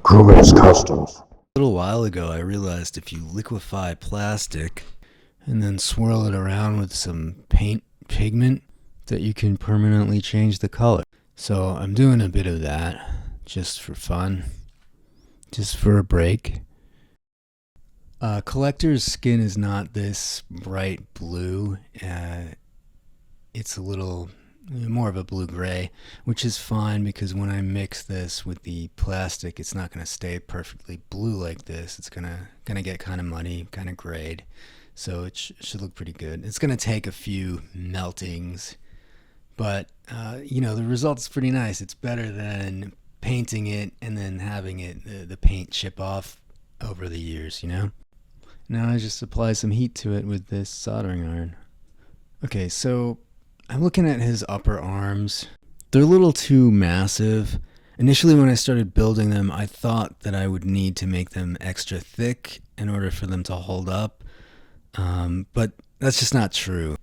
Customs. A little while ago, I realized if you liquefy plastic and then swirl it around with some paint pigment, that you can permanently change the color. So I'm doing a bit of that just for fun, just for a break. Kollector's skin is not this bright blue. It's a little more of a blue-gray, which is fine because when I mix this with the plastic, it's not going to stay perfectly blue like this. It's gonna get kind of muddy, kind of grayed. So it should look pretty good. It's going to take a few meltings, but the result's pretty nice. It's better than painting it and then having the paint chip off over the years, Now I just apply some heat to it with this soldering iron. Okay, so I'm looking at his upper arms. They're a little too massive. Initially when I started building them, I thought that I would need to make them extra thick in order for them to hold up. But that's just not true.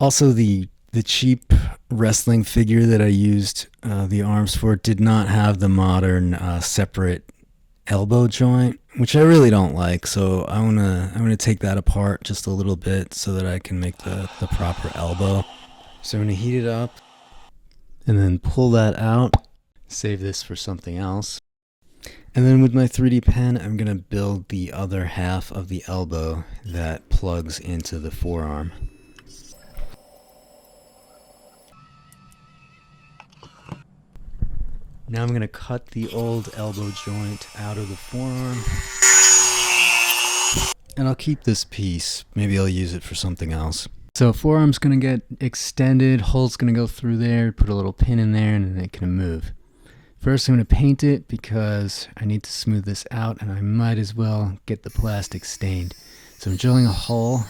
Also, the cheap wrestling figure that I used the arms for did not have the modern separate elbow joint, which I really don't like. So I'm gonna take that apart just a little bit so that I can make the proper elbow. So I'm gonna heat it up and then pull that out, save this for something else. And then with my 3D pen, I'm gonna build the other half of the elbow that plugs into the forearm. Now I'm going to cut the old elbow joint out of the forearm. And I'll keep this piece. Maybe I'll use it for something else. So forearm's going to get extended, hole's going to go through there, put a little pin in there, and then it can move. First I'm going to paint it because I need to smooth this out and I might as well get the plastic stained. So I'm drilling a hole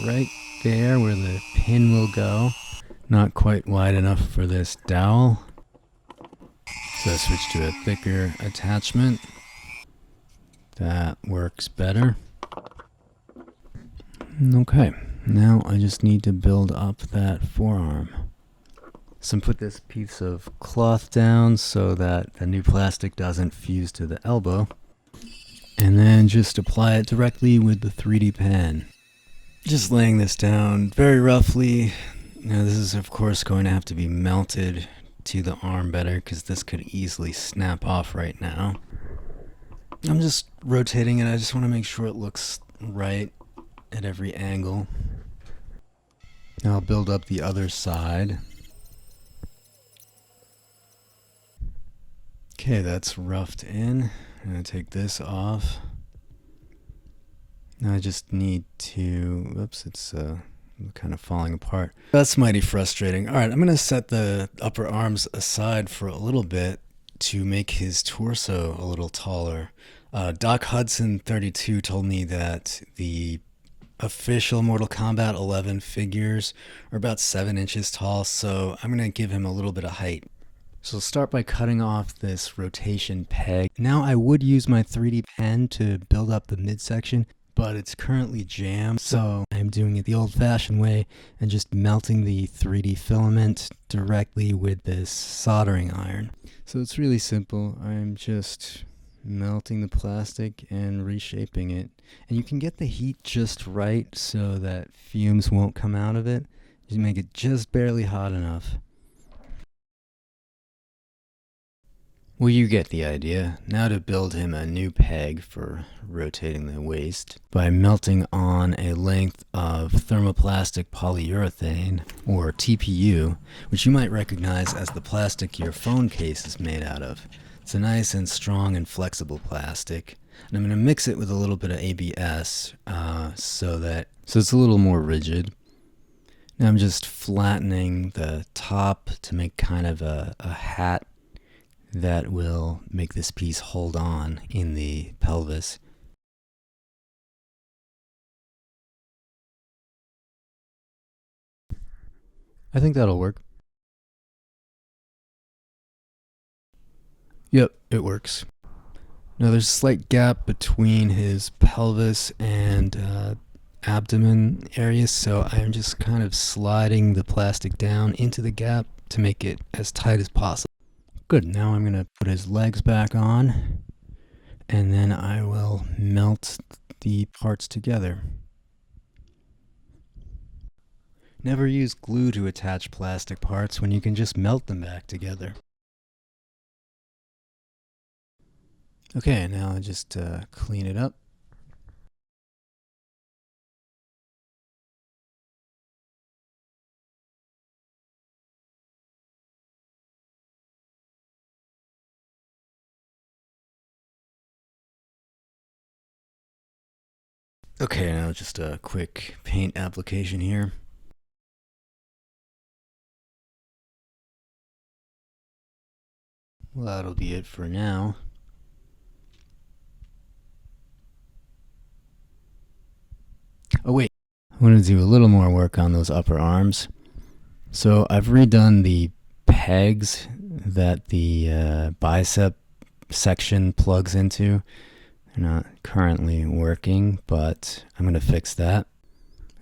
right there where the pin will go. Not quite wide enough for this dowel. So I switch to a thicker attachment. That works better. Okay, now I just need to build up that forearm. So put this piece of cloth down so that the new plastic doesn't fuse to the elbow. And then just apply it directly with the 3D pen. Just laying this down very roughly. Now this is of course going to have to be melted to the arm better because this could easily snap off right now. I'm just rotating it. I just want to make sure it looks right at every angle. Now I'll build up the other side. Okay, that's roughed in. I'm going to take this off. Now I just need to, whoops, it's kind of falling apart. That's mighty frustrating. Alright, I'm going to set the upper arms aside for a little bit to make his torso a little taller. Doc Hudson 32 told me that the official Mortal Kombat 11 figures are about 7 inches tall, so I'm going to give him a little bit of height. So I'll start by cutting off this rotation peg. Now I would use my 3D pen to build up the midsection, but it's currently jammed, so I'm doing it the old-fashioned way and just melting the 3D filament directly with this soldering iron. So it's really simple. I'm just melting the plastic and reshaping it. And you can get the heat just right so that fumes won't come out of it. You make it just barely hot enough. Well, you get the idea. Now to build him a new peg for rotating the waist by melting on a length of thermoplastic polyurethane, or TPU, which you might recognize as the plastic your phone case is made out of. It's a nice and strong and flexible plastic. And I'm going to mix it with a little bit of ABS so it's a little more rigid. Now I'm just flattening the top to make kind of a hat that will make this piece hold on in the pelvis. I think that'll work. Yep, it works. Now there's a slight gap between his pelvis and abdomen areas, so I'm just kind of sliding the plastic down into the gap to make it as tight as possible. Good, now I'm gonna put his legs back on, and then I will melt the parts together. Never use glue to attach plastic parts when you can just melt them back together. Okay, now I just clean it up. Okay, now just a quick paint application here. Well, that'll be it for now. Oh wait, I want to do a little more work on those upper arms. So I've redone the pegs that the bicep section plugs into. They're not currently working, but I'm going to fix that.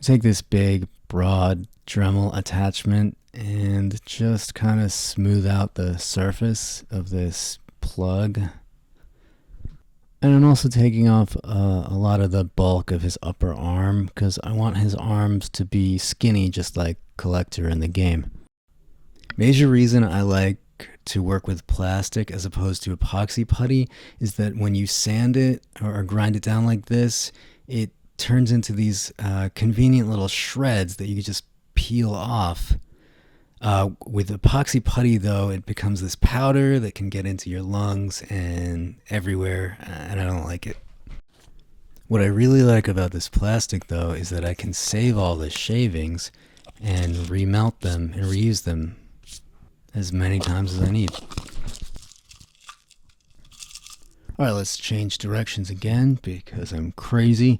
Take this big, broad Dremel attachment and just kind of smooth out the surface of this plug. And I'm also taking off a lot of the bulk of his upper arm because I want his arms to be skinny just like Kollector in the game. Major reason I like to work with plastic as opposed to epoxy putty is that when you sand it or grind it down like this, it turns into these convenient little shreds that you can just peel off. With epoxy putty, though, it becomes this powder that can get into your lungs and everywhere, and I don't like it. What I really like about this plastic, though, is that I can save all the shavings and remelt them and reuse them as many times as I need. Alright, let's change directions again because I'm crazy.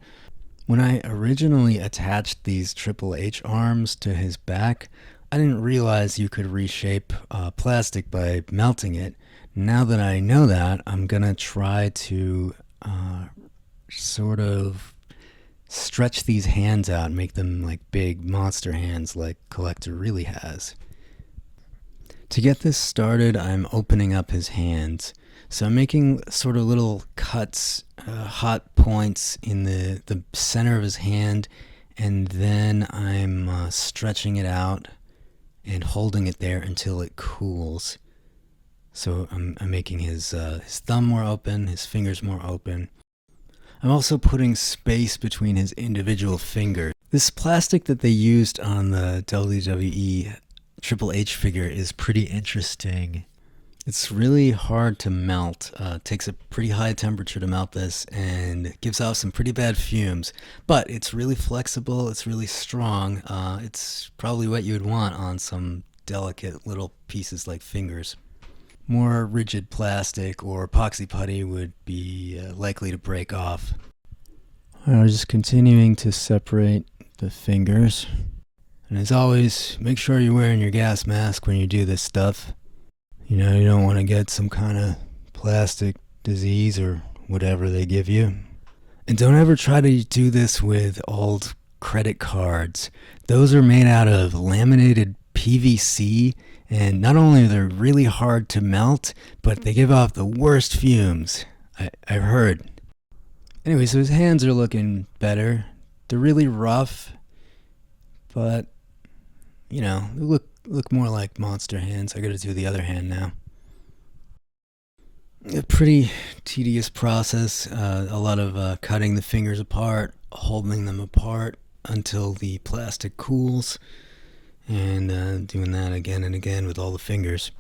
When I originally attached these Triple H arms to his back, I didn't realize you could reshape plastic by melting it. Now that I know that, I'm gonna try to sort of stretch these hands out and make them like big monster hands like Kollector really has. To get this started, I'm opening up his hands. So I'm making sort of little cuts, hot points in the center of his hand, and then I'm stretching it out and holding it there until it cools. So I'm making his thumb more open, his fingers more open. I'm also putting space between his individual fingers. This plastic that they used on the WWE Triple H figure is pretty interesting. It's really hard to melt. It takes a pretty high temperature to melt this and it gives off some pretty bad fumes. But it's really flexible, it's really strong. It's probably what you would want on some delicate little pieces like fingers. More rigid plastic or epoxy putty would be likely to break off. I'm just continuing to separate the fingers. And as always, make sure you're wearing your gas mask when you do this stuff. You know, you don't want to get some kind of plastic disease or whatever they give you. And don't ever try to do this with old credit cards. Those are made out of laminated PVC, and not only are they really hard to melt, but they give off the worst fumes. I've heard. Anyway, so his hands are looking better. They're really rough, but you know, they look more like monster hands. I gotta do the other hand now. A pretty tedious process. A lot of cutting the fingers apart, holding them apart until the plastic cools, and doing that again and again with all the fingers.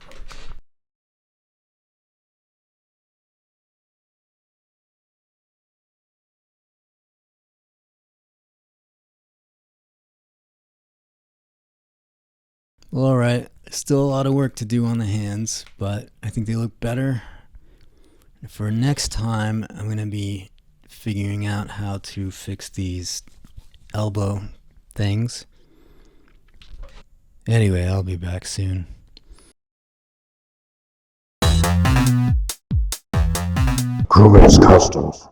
Well, alright, still a lot of work to do on the hands, but I think they look better. For next time, I'm going to be figuring out how to fix these elbow things. Anyway, I'll be back soon. Crewman's Customs.